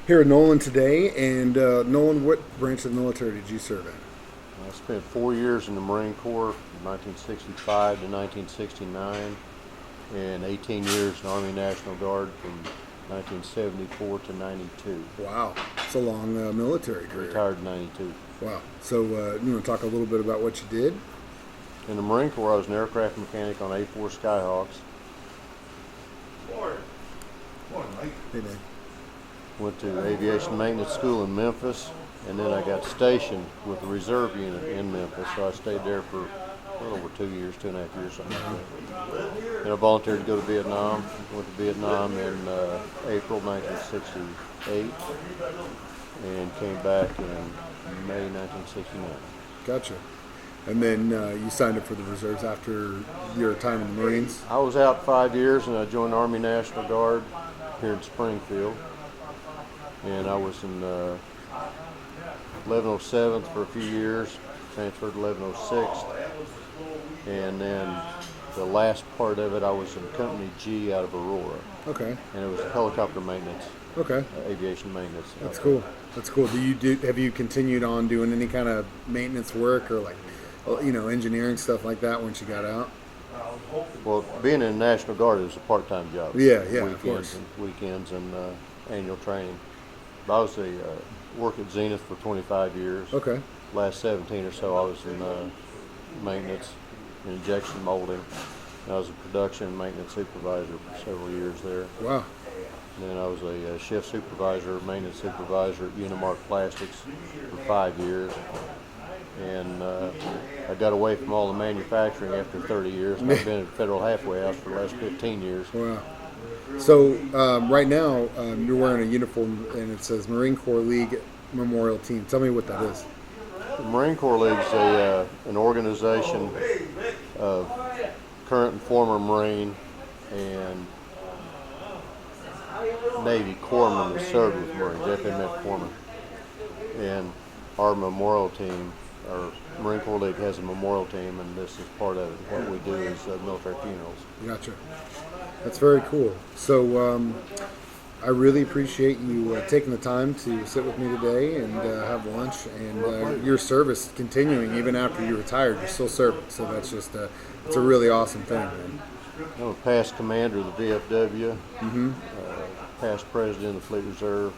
Here at Nolan today. And Nolan, what branch of the military did you serve in? I spent 4 years in the Marine Corps, 1965 to 1969, and 18 years in the Army National Guard from 1974 to 92. Wow, it's a long military career. Retired in 92. Wow. So you want to talk a little bit about what you did? In the Marine Corps, I was an aircraft mechanic on A-4 Skyhawks. Hey, man. Went to aviation maintenance school in Memphis, and then I got stationed with the reserve unit in Memphis. So I stayed there for a little over 2 years, 2.5 years, something like that. And I volunteered to go to Vietnam. Went to Vietnam in April 1968 and came back in May 1969. Gotcha. And then you signed up for the reserves after your time in the Marines? I was out 5 years, and I joined the Army National Guard here in Springfield. And I was in 1107th for a few years, transferred to 1106th, and then the last part of it I was in Company G out of Aurora. Okay. And it was helicopter maintenance, Okay. aviation maintenance. That's cool. That's cool. Have you continued on doing any kind of maintenance work or like, engineering stuff like that once you got out? Well, being in the National Guard is a part-time job. Yeah, Weekends of course. and weekends and annual training. But I was work at Zenith for 25 years. Okay. Last 17 or so I was in maintenance and injection molding. I was a production and maintenance supervisor for several years there. Wow. And then I was a shift supervisor, maintenance supervisor at Unimark Plastics for 5 years. And I got away from all the manufacturing after 30 years. And I've been at Federal Halfway House for the last 15 years. Wow. So right now you're wearing a uniform and it says Marine Corps League Memorial Team. Tell me what that is. The Marine Corps League is an organization of current and former Marine and Navy corpsmen that served with Marines, FMF corpsmen. And our memorial team, our Marine Corps League has a memorial team, and this is part of it. What we do is military funerals. Gotcha. That's very cool. So I really appreciate you taking the time to sit with me today and have lunch, and your service continuing even after you retired. You're still serving, so that's just it's a really awesome thing, man. I'm a past commander of the VFW, past president of the Fleet Reserve,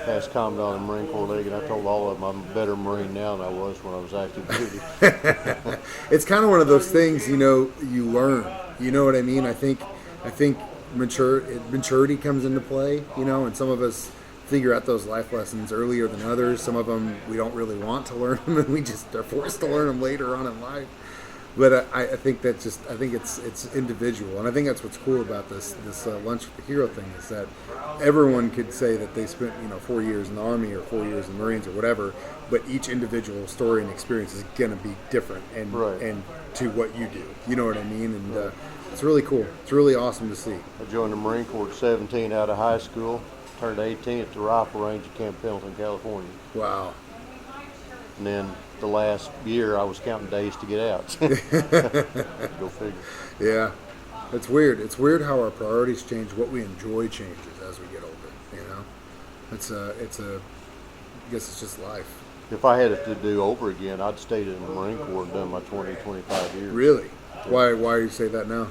past commandant of the Marine Corps League, and I told all of them I'm a better Marine now than I was when I was active duty. It's kind of one of those things, you learn. You know what I mean? I think maturity comes into play, and some of us figure out those life lessons earlier than others. Some of them we don't really want to learn them, and we just are forced to learn them later on in life. But I think it's individual, and I think that's what's cool about this Lunch with the Hero thing is that everyone could say that they spent 4 years in the Army or 4 years in the Marines or whatever, but each individual story and experience is going to be different and Right. and to what you do. You know what I mean? And it's really cool. It's really awesome to see. I joined the Marine Corps at 17 out of high school, turned 18 at the rifle range at Camp Pendleton, California. Wow. And then the last year I was counting days to get out. Go figure. Yeah. It's weird. It's weird how our priorities change. What we enjoy changes as we get older. It's I guess it's just life. If I had it to do over again, I'd stayed in the Marine Corps and done my 25 years. Really? Why do you say that now?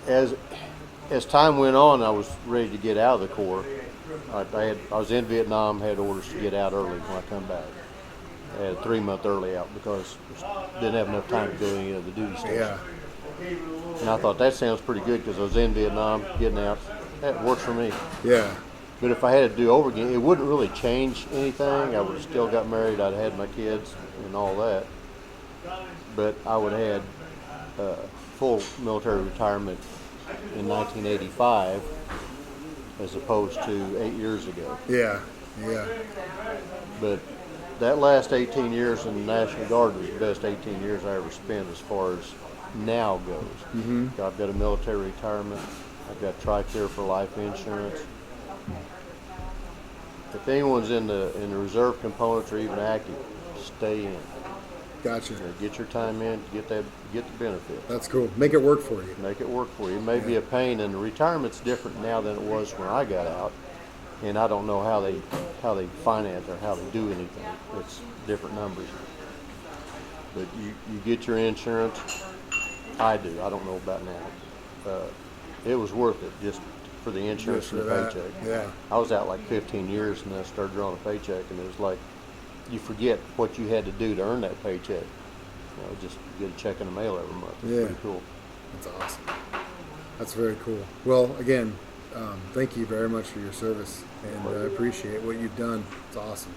As time went on, I was ready to get out of the Corps. I was in Vietnam, had orders to get out early when I come back. I had a 3-month early out because didn't have enough time to go to any of the duty stations. Yeah. And I thought that sounds pretty good because I was in Vietnam, getting out. That works for me. Yeah. But if I had to do over again, it wouldn't really change anything. I would have still got married. I'd had my kids and all that. But I would have had full military retirement in 1985 as opposed to 8 years ago. Yeah. Yeah. But that last 18 years in the National Guard was the best 18 years I ever spent as far as now goes. Mm-hmm. I've got a military retirement. I've got TRICARE for life insurance. If anyone's in the reserve components or even active, stay in. Gotcha. Get your time in, get the benefit. That's cool. Make it work for you. Make it work for you. It may be a pain, and retirement's different now than it was when I got out. And I don't know how they finance or how they do anything. It's different numbers. But you get your insurance. I do. I don't know about now. It was worth it just for the insurance Just and for the that. paycheck. Yeah. I was out like 15 years, and then I started drawing a paycheck, and it was like you forget what you had to do to earn that paycheck. Just get a check in the mail every month. It's Yeah. pretty cool. That's awesome. That's very cool. Well, again, thank you very much for your service, and I appreciate what you've done. It's awesome.